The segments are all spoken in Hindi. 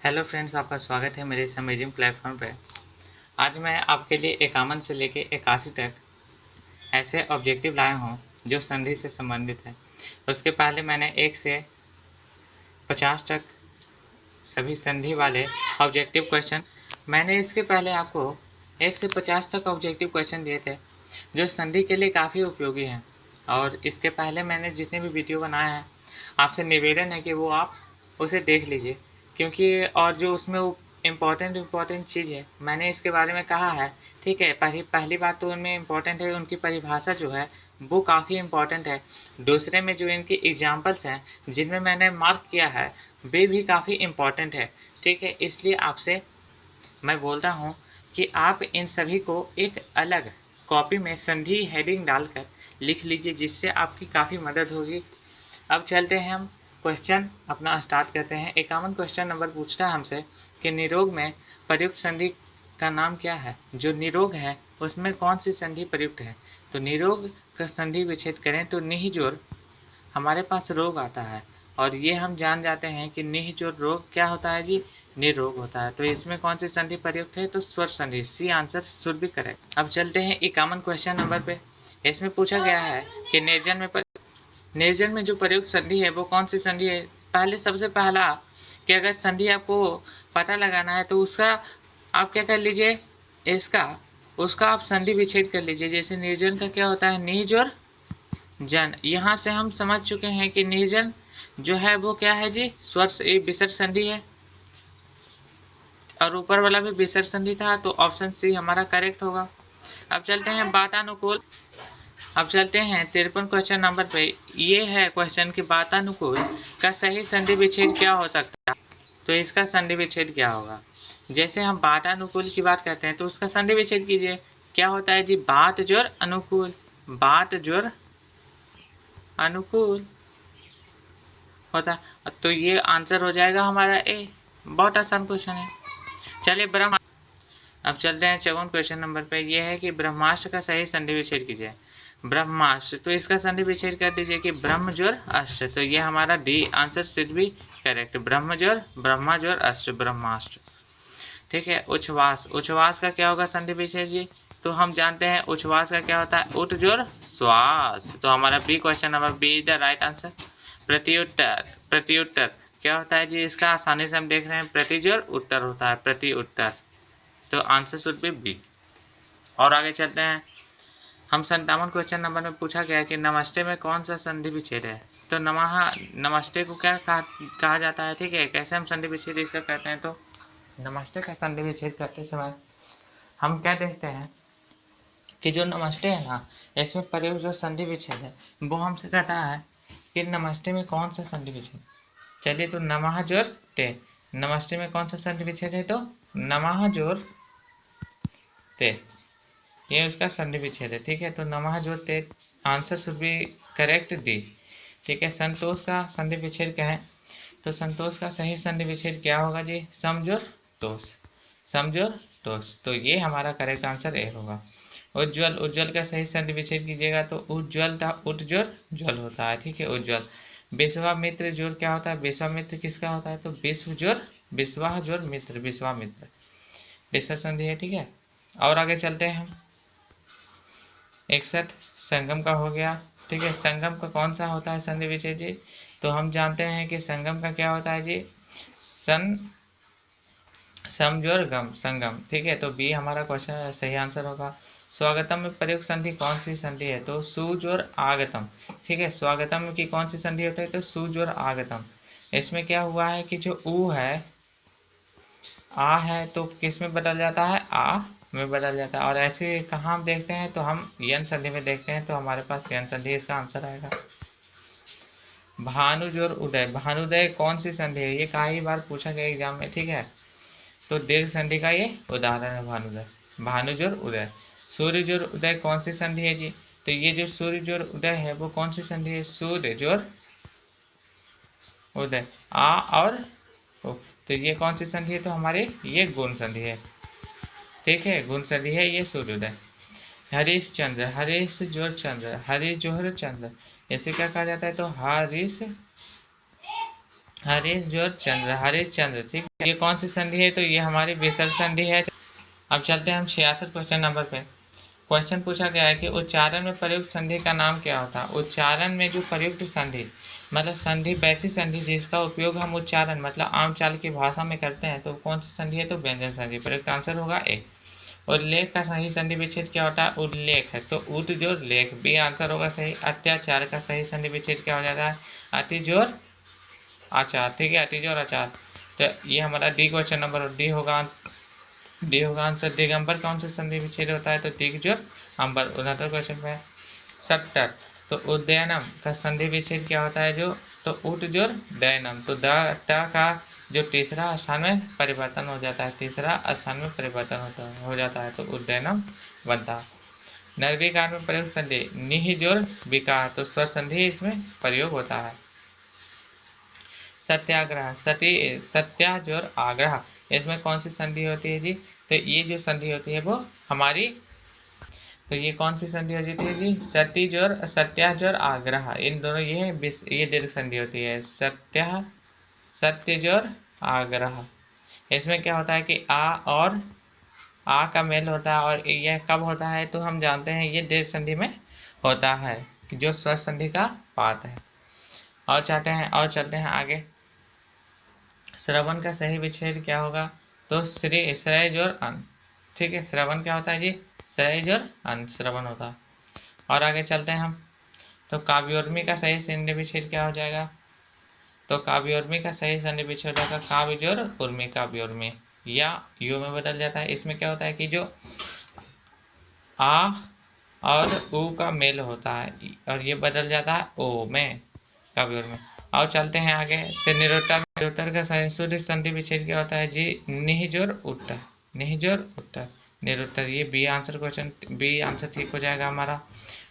हेलो फ्रेंड्स, आपका स्वागत है मेरे इस अमेजिंग प्लेटफॉर्म पे। आज मैं आपके लिए 51 से लेके 81 तक ऐसे ऑब्जेक्टिव लाया हूँ जो संधि से संबंधित है। उसके पहले मैंने 1 से 50 तक सभी संधि वाले ऑब्जेक्टिव क्वेश्चन मैंने इसके पहले आपको 1 से 50 तक ऑब्जेक्टिव क्वेश्चन दिए थे जो संधि के लिए काफ़ी उपयोगी हैं। और इसके पहले मैंने जितने भी वीडियो बनाए हैं, आपसे निवेदन है कि वो आप उसे देख लीजिए, क्योंकि और जो उसमें वो इम्पोर्टेंट चीज़ है मैंने इसके बारे में कहा है। ठीक है, पहली बात तो उनमें इम्पोर्टेंट है, उनकी परिभाषा जो है वो काफ़ी इम्पोर्टेंट है। दूसरे में जो इनकी एग्जाम्पल्स हैं जिनमें मैंने मार्क किया है वे भी काफ़ी इम्पोर्टेंट है। ठीक है, इसलिए आपसे मैं बोलता हूँ कि आप इन सभी को एक अलग कॉपी में संधि हेडिंग डालकर लिख लीजिए, जिससे आपकी काफ़ी मदद होगी। अब चलते हैं, हम क्वेश्चन अपना स्टार्ट करते हैं। 51 क्वेश्चन नंबर पूछता है हमसे कि निरोग में प्रयुक्त संधि का नाम क्या है। जो निरोग है उसमें कौन सी संधि प्रयुक्त है। तो निरोग का संधि विच्छेद करें तो निहिजोर हमारे पास रोग आता है, और ये हम जान जाते हैं कि निहिजोर रोग क्या होता है जी, निरोग होता है। तो इसमें कौन सी संधि प्रयुक्त है, तो स्वर संधि। C answer should be correct. अब चलते हैं 51 क्वेश्चन नंबर पे। इसमें पूछा गया है कि निर्जन में जो प्रयुक्त संधि है वो कौन सी संधि है। पहले सबसे पहला कि अगर संधि आपको पता लगाना है तो उसका आप क्या कर लीजिए, इसका उसका आप संधि विच्छेद कर लीजिए। जैसे निर्जन का क्या होता है, निज और जन। यहाँ से हम समझ चुके हैं कि निर्जन जो है वो क्या है जी, स्वर विसर्ग संधि है, और ऊपर वाला भी विसर्ग संधि था, तो ऑप्शन सी हमारा करेक्ट होगा। अब चलते हैं बातानुकूल। अब चलते हैं 53 क्वेश्चन नंबर पे। ये है क्वेश्चन कि बातानुकूल का सही संधि विच्छेद क्या हो सकता है। तो इसका संधि विच्छेद क्या होगा। जैसे हम बातानुकूल की बात करते हैं तो उसका संधि विच्छेद कीजिए। क्या होता है जी, बात जोर अनुकूल, बात जोर अनुकूल होता। तो ये आंसर हो जाएगा हमारा ए। बहुत आसान क्वेश्चन है। चलिए ब्रह्म। अब चलते हैं 54 क्वेश्चन नंबर पे। ये है कि ब्रह्मास्त्र का सही संधि विच्छेद कीजिए। ब्रह्मास्त्र, तो इसका संधि विच्छेद कर दीजिए कि ब्रह्म जोर अस्त्र। तो ये हमारा D answer should be correct. ब्रह्म जोर ब्रह्मा जोर अस्त्र, ब्रह्मास्त्र। ठीक है। उच्छ्वास, उच्छ्वास का क्या होगा संधि विच्छेद जी। तो हम जानते हैं उच्छ्वास का क्या होता है, उठ जोर श्वास। तो हमारा B question number B is the right answer. प्रत्युत्तर, प्रत्युत्तर क्या होता है जी इसका, आसानी से हम देख रहे हैं प्रतिजोर उत्तर होता है, प्रति उत्तर। तो आंसर शुड बी बी। और आगे चलते हैं हम 57 क्वेश्चन नंबर में पूछा गया कि नमस्ते में कौन सा संधि विच्छेद है। तो नमस्ते को क्या कहा जाता है। ठीक है, कैसे हम संधि विच्छेद इसका कहते हैं। तो नमस्ते का संधि विच्छेद करते समय हम क्या देखते हैं कि जो नमस्ते है ना, इसमें प्रयुक्त जो संधि विच्छेद है वो हमसे कहता है कि नमस्ते में कौन सा संधि विच्छेद। चलिए, तो नमः जोर ते, नमस्ते में कौन सा संधि विच्छेद है, तो नमः जोर ते, ये उसका संधि विच्छेद है। ठीक है, तो नमः जोर ते answer should be correct D. ठीक है। संतोष का संधि विच्छेद क्या है। तो संतोष का सही संधि विच्छेद क्या होगा जी, समजोर तोष, समजोर तोष। तो ये हमारा करेक्ट आंसर ए होगा। उज्ज्वल, उज्ज्वल का सही संधि विच्छेद कीजिएगा तो उज्ज्वल था उज्ज्वल ज्वल होता है। ठीक है, उज्ज्वल। विश्वामित्र जोर क्या होता है, विश्वामित्र किसका होता है, तो विश्व जोर विश्वाह जोर मित्र, विश्वामित्र विश्व संधि है। ठीक है। और आगे चलते हैं हम 61 संगम का हो गया। ठीक है, संगम का कौन सा होता है संधि विच्छेद जी। तो हम जानते हैं कि संगम का क्या होता है जी, सन समजोर गम, संगम। ठीक है, तो बी हमारा क्वेश्चन सही आंसर होगा। स्वागतम में प्रयुक्त संधि कौन सी संधि है, तो सुज और आगतम। ठीक है, स्वागतम की कौन सी संधि होती है, तो सुज और आगतम। इसमें क्या हुआ है कि जो ऊ है, आ है, तो किस में बदल जाता है, आ में बदल जाता है। और ऐसे कहाँ हम देखते हैं, तो हम यन संधि में देखते हैं, तो हमारे पास यन संधि इसका आंसर आएगा। भानुज और उदय, भानुदय कौन सी संधि है, ये कई बार पूछा गया एग्जाम में। ठीक है, तो दीर्घ संधि का ये उदाहरण है भानुदय, भानुज और उदय। सूर्य और उदय कौन सी संधि है जी। तो ये जो सूर्य और उदय है वो कौन सी संधि है, सूर्य और उदय, आ और ओ। तो ये कौन सी संधि है, तो हमारे ये गुण संधि है। ठीक है, गुण संधि है ये सूर्योदय। हरीश चंद्र, हरीश जोर चंद्र, हरीश जोहर चंद्र, इसे क्या कहा जाता है, तो हरीश हरिश चंद्र, हरिश्चंद्र, ठीक है। ये कौन सी संधि है? तो ये हमारी विसर्ग संधि है। अब चलते हैं हम 66 क्वेश्चन नंबर पे। क्वेश्चन पूछा गया है कि उच्चारण में प्रयुक्त संधि का नाम क्या होता है? उच्चारण में जो प्रयुक्त संधि, मतलब संधि, वैसी संधि जिसका उपयोग हम उच्चारण मतलब आम चाल की भाषा में करते हैं, तो कौन सी संधि है? तो व्यंजन संधि। प्रयुक्त आंसर होगा ए। उल्लेख का सही संधि विच्छेद क्या होता है? उल्लेख है तो उद जोड़ लेख, बी आंसर होगा सही। अत्याचार का सही संधि विच्छेद क्या हो जाता है? अति जोड़ आचार, ठीक है, अति जोड़ आचार। तो ये हमारा डी क्वेश्चन नंबर डी होगा आंसर। दिगंबर कौन सा संधि विच्छेद होता है? तो दिग जोड़ अंबर। 69 क्वेश्चन पे 70, तो उदयनम का संधि विच्छेद क्या होता है? जो तो उट जोड़ दयनम, तो द ट का जो तीसरा स्थान में परिवर्तन हो जाता है, तीसरा स्थान में परिवर्तन हो जाता है, तो उदयनम बनता है। निर्विकार में प्रयोग संधि निह जोड़ विकार, तो स्वर संधि इसमें प्रयोग होता है। सत्याग्रह, सत्या जोड़ आग्रह, इसमें कौन सी संधि होती है जी? तो ये जो संधि होती है वो हमारी, तो ये कौन सी संधि हो जाती है जी? सती जोड़ सत्या जोड़ आग्रह, इन दोनों ये दीर्घ संधि होती है। सत्य जोड़ आग्रह, इसमें क्या होता है कि आ और आ का मेल होता है, और यह कब होता है? तो हम जानते हैं ये दीर्घ संधि में होता है, जो स्वर संधि का पाठ है। और चलते हैं आगे। श्रवण का सही विच्छेद क्या होगा? तो श्रेय जोड़ अन, ठीक है। श्रवण क्या होता है जी? श्रेय जोड़ अन, श्रवण होता है। और आगे चलते हैं हम। तो काव्योर्मी का सही संधि विच्छेद क्या हो जाएगा? तो काव्योर्मी का सही संधि विच्छेद होगा काव्य जोड़ उर्मी, काव्योर्मी, या यू में बदल जाता है। इसमें क्या होता है कि जो आ और उ का मेल होता है और ये बदल जाता है ओ में, काव्योर में। और चलते हैं आगे। तो निरुत्तर का शुद्ध संधि विच्छेद क्या होता है जी? निहजोर उत्तर, निहजोर उत्तर, निरुत्तर। ये B answer, question B answer ठीक हो जाएगा हमारा।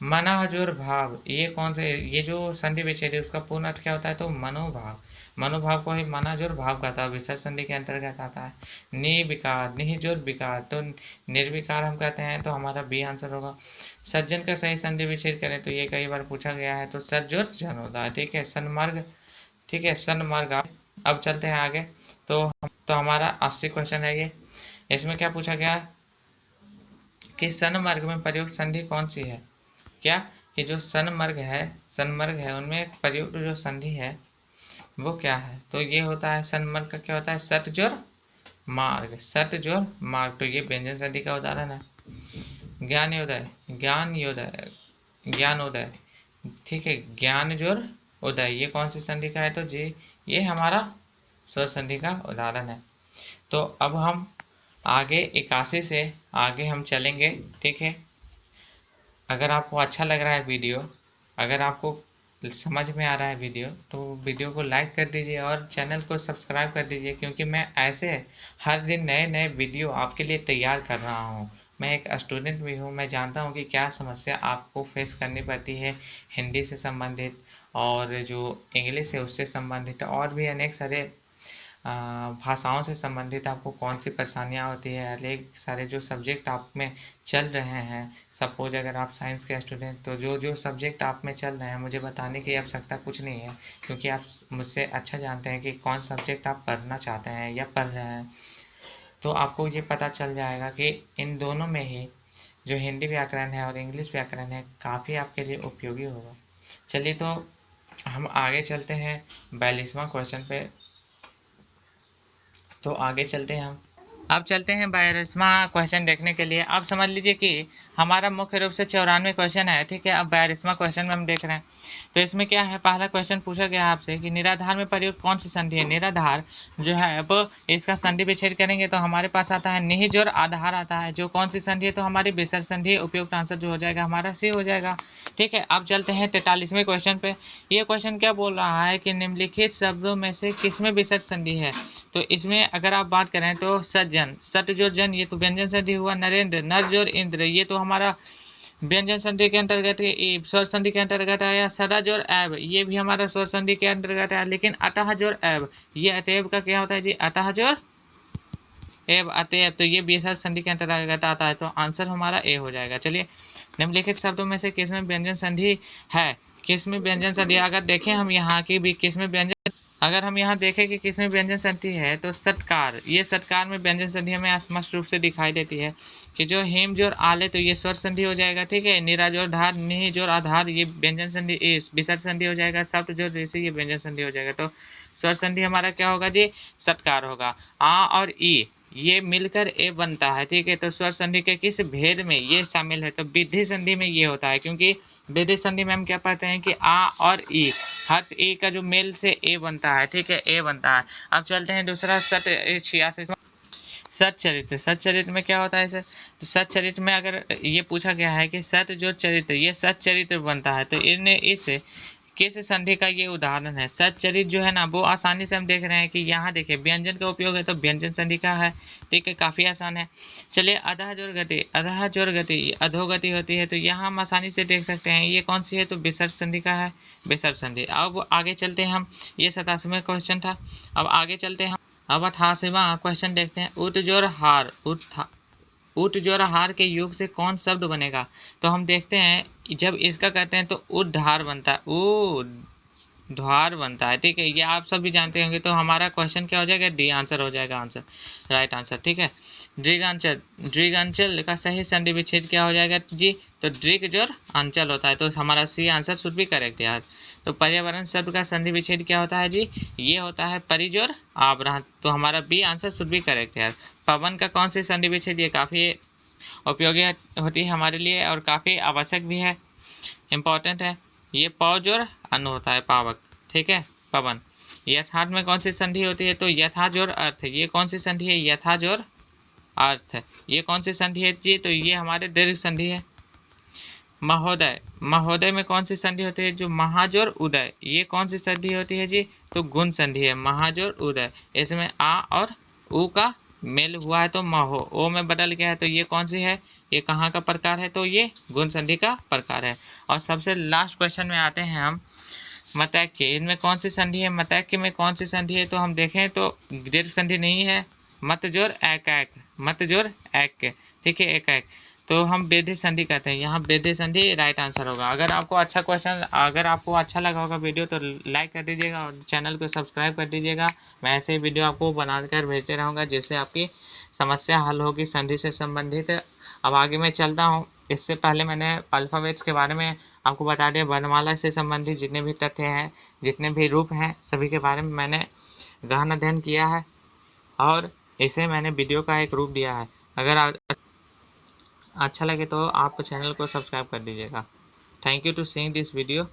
मनाजोर भाव, ये कौन से, ये जो संधि विच्छेद है उसका पूर्ण अर्थ क्या होता है? तो मनोभाव, मनोभाव को ही मनाजोर भाव कहता है, विसर्ग संधि के अंतर्गत आता है। निर्विकार, निहजोर विकार, तो निर्विकार हम कहते हैं, तो हमारा बी आंसर होगा। सज्जन का सही संधि विच्छेद करें तो ये कई बार पूछा गया है, तो सज्जोर जन होता है, ठीक है। सन्मार्ग, ठीक है, सन्मार्ग। अब चलते हैं आगे। तो हमारा 80 क्वेश्चन है ये। इसमें क्या पूछा गया कि सन्मार्ग में प्रयुक्त संधि कौन सी है? क्या कि जो सन्मार्ग है उनमें प्रयुक्त जो संधि है वो क्या है? तो ये होता है, सन्मार्ग का क्या होता है? सट जोड़ मार्ग, सट जोड़ मार्ग, तो ये व्यंजन संधि का उदाहरण है। ज्ञानोदय, ज्ञानोदय, ठीक है, ज्ञान जोड़ उदय, ये कौन सी संधि का है? तो जी ये हमारा स्वर संधि का उदाहरण है। तो अब हम आगे 81 से आगे हम चलेंगे, ठीक है। अगर आपको अच्छा लग रहा है वीडियो, अगर आपको समझ में आ रहा है वीडियो, तो वीडियो को लाइक कर दीजिए और चैनल को सब्सक्राइब कर दीजिए, क्योंकि मैं ऐसे हर दिन नए नए वीडियो आपके लिए तैयार कर रहा हूँ। मैं एक स्टूडेंट भी हूँ, मैं जानता हूँ कि क्या समस्या आपको फेस करनी पड़ती है हिंदी से संबंधित, और जो इंग्लिश है उससे संबंधित, और भी अनेक सारे भाषाओं से संबंधित आपको कौन सी परेशानियाँ होती है। अनेक सारे जो सब्जेक्ट आप में चल रहे हैं, सपोज अगर आप साइंस के स्टूडेंट, तो जो जो सब्जेक्ट आप में चल रहे हैं मुझे बताने की आवश्यकता कुछ नहीं है, क्योंकि आप मुझसे अच्छा जानते हैं कि कौन सब्जेक्ट आप पढ़ना चाहते हैं या पढ़ रहे हैं। तो आपको ये पता चल जाएगा कि इन दोनों में ही जो हिंदी व्याकरण है और इंग्लिश व्याकरण है काफ़ी आपके लिए उपयोगी होगा। चलिए तो हम आगे चलते हैं 42वां क्वेश्चन पे। तो आगे चलते हैं हम। अब चलते हैं 42वां क्वेश्चन देखने के लिए। अब समझ लीजिए कि हमारा मुख्य रूप से 94 क्वेश्चन है, ठीक है। अब 42वां क्वेश्चन में हम देख रहे हैं। तो इसमें क्या है, पहला क्वेश्चन पूछा गया आपसे कि निराधार में प्रयुक्त कौन सी संधि है? निराधार जो है अब इसका संधि विच्छेद करेंगे तो हमारे पास आता है निहिजोर आधार आता है, जो कौन सी संधि है? तो हमारी विसर्ग संधि है। उपयुक्त आंसर जो हो जाएगा हमारा सी हो जाएगा, ठीक है। अब चलते हैं 43वें क्वेश्चन पे। ये क्वेश्चन क्या बोल रहा है कि निम्नलिखित शब्दों में से किसमें विसर्ग संधि है? तो इसमें अगर आप बात करें तो सज्जन, सट जोड़ जन, ये तो व्यंजन संधि हुआ। नरेंद्र, नर जोड़ इंद्र, ये तो हमारा व्यंजन संधि के अंतर्गत स्वर संधि के अंतर्गत आया। सदा जोड़ ऐब, ये भी हमारा स्वर संधि के अंतर्गत आया। लेकिन अतः जोड़ ऐब, ये अतएव का क्या होता है जी? अतः जोड़ एव, अतएव, तो ये विसर्ग संधि के अंतर्गत आता है, तो आंसर हमारा ए हो जाएगा। चलिए, निम्नलिखित शब्दों में से किसमें व्यंजन संधि है? किसमें व्यंजन संधि, अगर देखें हम यहाँ की भी किसमें व्यंजन अगर हम यहाँ देखें कि किसमें व्यंजन संधि है तो सत्कार, ये सत्कार में व्यंजन संधि हमें स्पष्ट रूप से दिखाई देती है कि जो हेम जोर आले तो ये स्वर संधि हो जाएगा, ठीक है। निरा जोर धार, निह जोर आधार ये व्यंजन संधि, विसर्ग संधि हो जाएगा। सप्त जोर ऋषि ये व्यंजन संधि हो जाएगा। तो स्वर संधि हमारा क्या होगा जी, सत्कार होगा। आ और ई ये मिलकर ए बनता है, ठीक है। तो स्वर संधि के किस भेद में ये शामिल है, तो विधि संधि में ये होता है, क्योंकि विधि संधि में हम क्या पाते हैं कि आ और ई, हर्ष ए का जो मेल से ए बनता है, ठीक है, ए बनता है। अब चलते हैं दूसरा सत 86 सच्चरित्र। सच्चरित्र में क्या होता है सर, तो सच्चरित्र में अगर ये पूछा गया है कि सत जो चरित्र ये सच्चरित्र बनता है, तो इन्हें इस किस संधि का ये उदाहरण है। सच्चरित्र जो है ना वो आसानी से हम देख रहे हैं कि यहाँ देखिए व्यंजन का उपयोग है तो व्यंजन संधि का है, ठीक है, काफी आसान है। चलिए अधः जोर गति, अधः जोर गति अधोगति होती है, तो यहाँ हम आसानी से देख सकते हैं ये कौन सी है, तो विसर्ग संधि का है, विसर्ग संधि। अब आगे चलते हैं हम, ये 87वां क्वेश्चन था। अब आगे चलते हैं, अब 88वां क्वेश्चन देखते हैं। उत जोर हार, उठ जोर हार के योग से कौन शब्द बनेगा, तो हम देखते हैं जब इसका कहते हैं तो उद्धार बनता है, उद्धार बनता है, ठीक है। ये आप सब भी जानते होंगे। तो हमारा क्वेश्चन क्या हो जाएगा, डी आंसर हो जाएगा, आंसर राइट आंसर, ठीक है। दृगांचल, दृगांचल का सही संधि विच्छेद क्या हो जाएगा जी, तो दृग जोर अंचल होता है, तो हमारा C answer should be correct यार। तो पर्यावरण शब्द का संधि विच्छेद क्या होता है जी, ये होता है परिजोर आवरण, तो हमारा B answer should be correct यार। पवन का कौन सी संधि विच्छेद, ये काफी उपयोगी होती है हमारे लिए और काफी आवश्यक भी है, इम्पोर्टेंट है। ये पौ जोर अनु होता है, पावक, ठीक है, पवन। यथार्थ में कौन सी संधि होती है, तो यथा जोर अर्थ, ये कौन सी संधि है, यथा जोर अर्थ, ये कौन सी संधि है जी, तो ये हमारे दीर्घ संधि है। महोदय, महोदय में कौन सी संधि होती है, जो महाजोर उदय, ये कौन सी संधि होती है जी, तो गुण संधि है, महाजोर उदय। इसमें आ और उ का मेल हुआ है तो महो, ओ में बदल गया है, तो ये कौन सी है, ये कहाँ का प्रकार है, तो ये गुण संधि का प्रकार है। और सबसे लास्ट क्वेश्चन में आते हैं हम, मतैक्य, इनमें कौन सी संधि है, मतैक्य में कौन सी संधि है, तो हम देखें तो दीर्घ संधि नहीं है, मत जोर एक एक, मत जोर एक, ठीक है, एक एक, तो हम बेधे संधि कहते हैं, यहाँ बेधे संधि राइट आंसर होगा। अगर आपको अच्छा क्वेश्चन, अगर आपको अच्छा लगा होगा वीडियो तो लाइक कर दीजिएगा और चैनल को सब्सक्राइब कर दीजिएगा। मैं ऐसे वीडियो आपको बनाकर भेजते रहूँगा जिससे आपकी समस्या हल होगी संधि से संबंधित। अब आगे मैं चलता हूँ, इससे पहले मैंने अल्फ़ाबेट्स के बारे में आपको बता दिया, वर्णमाला से संबंधित जितने भी तथ्य हैं, जितने भी रूप हैं, सभी के बारे में मैंने गहन अध्ययन किया है और इसे मैंने वीडियो का एक रूप दिया है। अगर अच्छा लगे तो आप चैनल को सब्सक्राइब कर दीजिएगा। Thank you to seeing this video.